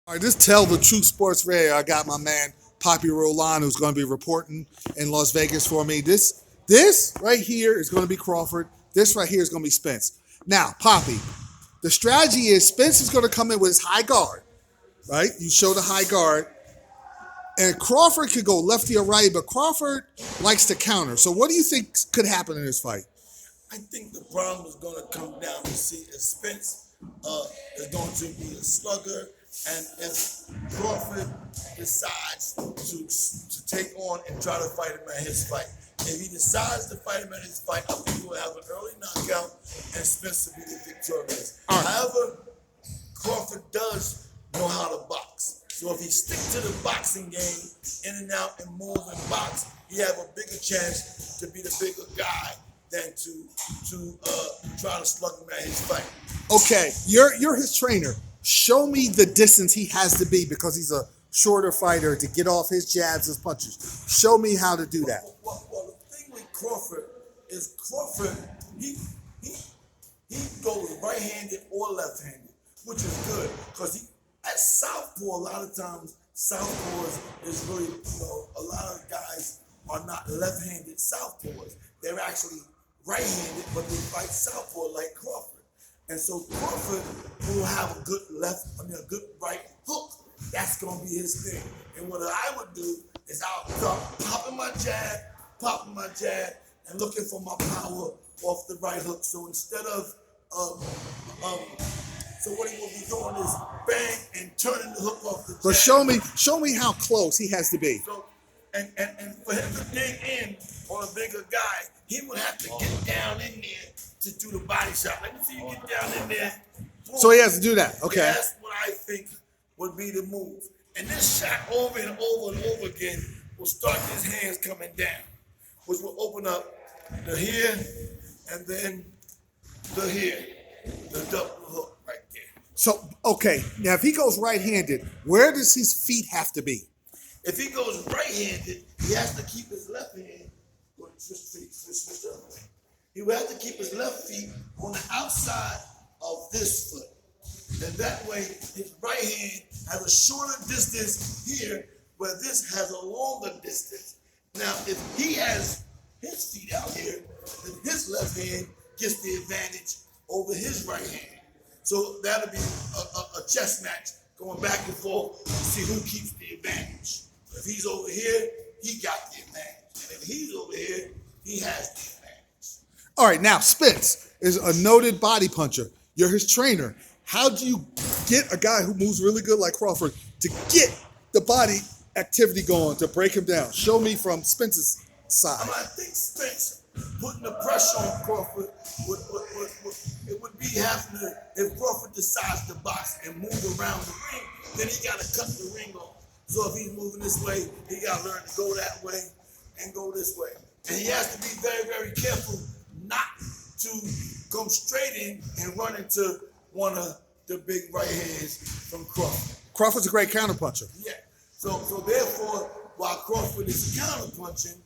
All right, this Tell the Truth Sports Radio. I got my man Poppy Rolon, who's going to be reporting in Las Vegas for me. This right here is going to be Crawford. This right here is going to be Spence. Now, Poppy, the strategy is Spence is going to come in with his high guard, right? You show the high guard, and Crawford could go lefty or right, but Crawford likes to counter. So, what do you think could happen in this fight? I think the problem is going to come down to see if Spence is going to be a slugger and if Crawford decides to take on and try to fight him at his fight. If he decides to fight him at his fight, I think he'll have an early knockout and Spence will be the victorious. Right. However, Crawford does know how to box. So if he sticks to the boxing game, in and out and move and box, he have a bigger chance to be the bigger guy than to try to slug him at his fight. Okay, you're his trainer. Show me the distance he has to be because he's a shorter fighter to get off his jabs, his punches. Show me how to do that. Well, the thing with Crawford is he goes right-handed or left-handed, which is good because at southpaw a lot of times southpaws is really a lot of guys are not left-handed southpaws. They're actually right-handed, but they fight southpaw like Crawford. And so Crawford will have a good a good right hook. That's going to be his thing. And what I would do is I'll start popping my jab, and looking for my power off the right hook. So instead of, so what he will be doing is bang and turning the hook off the jab. But show me how close he has to be. So, and for him to dig in on a bigger guy, he would have to get down in there to do the body shot. Let me see you get down in there. Boom. So he has to do that. Okay. Yeah, that's what I think would be the move. And this shot over and over and over again will start his hands coming down, which will open up the here and then the here, the double hook right there. So, okay, now if he goes right-handed, where does his feet have to be? If he goes right-handed, he has to keep his left hand, switch the other way. He will have to keep his left feet on the outside of this foot. And that way, his right hand has a shorter distance here, where this has a longer distance. Now, if he has his feet out here, then his left hand gets the advantage over his right hand. So that'll be a chess match going back and forth to see who keeps the advantage. If he's over here, he got the advantage. And if he's over here, he has the advantage. All right, now Spence is a noted body puncher. You're his trainer. How do you get a guy who moves really good like Crawford to get the body activity going, to break him down? Show me from Spence's side. I think Spence putting the pressure on Crawford would be having to, if Crawford decides to box and move around the ring, then he got to cut the ring off. So if he's moving this way, he got to learn to go that way and go this way. And he has to be very, very careful not to come straight in and run into one of the big right hands from Crawford. Crawford's a great counterpuncher. Yeah. So therefore, while Crawford is counterpunching,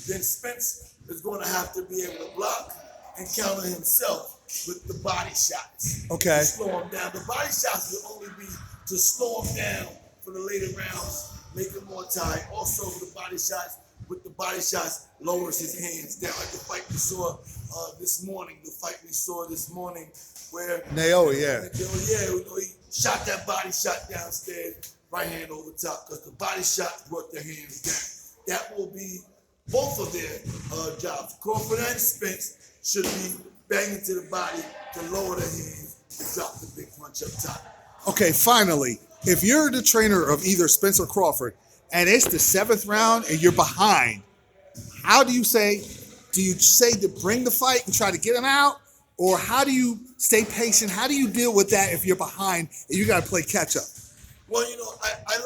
then Spence is going to have to be able to block and counter himself with the body shots. Okay. To slow him down. The body shots will only be to slow him down for the later rounds, make him more tired. Also, the body shots, with the body shots, lowers his hands down. Like the fight we saw this morning, where Naomi, yeah. He shot that body shot downstairs, right hand over top, because the body shot brought their hands down. That will be both of their jobs. Crawford and Spence should be banging to the body to lower their hands and drop the big punch up top. Okay, finally, if you're the trainer of either Spence or Crawford, and it's the 7th round and you're behind, how do you say? Do you say to bring the fight and try to get him out? Or how do you stay patient? How do you deal with that if you're behind and you got to play catch up? Well, I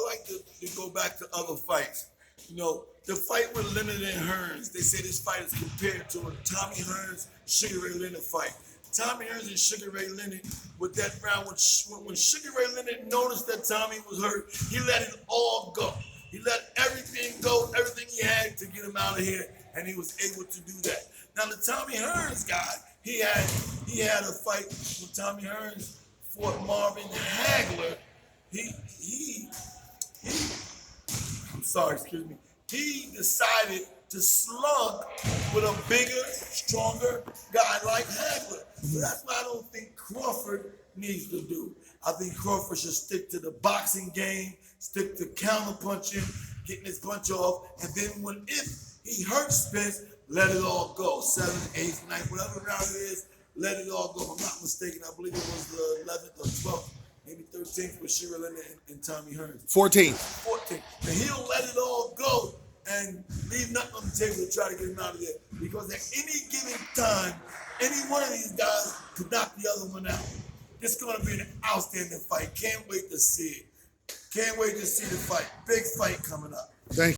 like to go back to other fights. The fight with Leonard and Hearns, they say this fight is compared to a Tommy Hearns, Sugar Ray Leonard fight. Tommy Hearns and Sugar Ray Leonard, with that round, when Sugar Ray Leonard noticed that Tommy was hurt, he let it all go. He let everything go, everything he had to get him out of here, and he was able to do that. Now the Tommy Hearns guy, he had a fight with Tommy Hearns fought Marvin Hagler he I'm sorry, excuse me. He decided to slug with a bigger, stronger guy like Hagler. So that's what I don't think Crawford needs to do. I think Crawford should stick to the boxing game, stick to counter punching, getting his punch off, and then if he hurts Spence, let it all go. 7th, 8th, 9th, whatever round it is, let it all go. If I'm not mistaken, I believe it was the 11th or 12th. Maybe 13th with Sheila Leonard and Tommy Hearns. 14th. 14th. And he'll let it all go and leave nothing on the table to try to get him out of there. Because at any given time, any one of these guys could knock the other one out. It's going to be an outstanding fight. Can't wait to see it. Can't wait to see the fight. Big fight coming up. Thank you.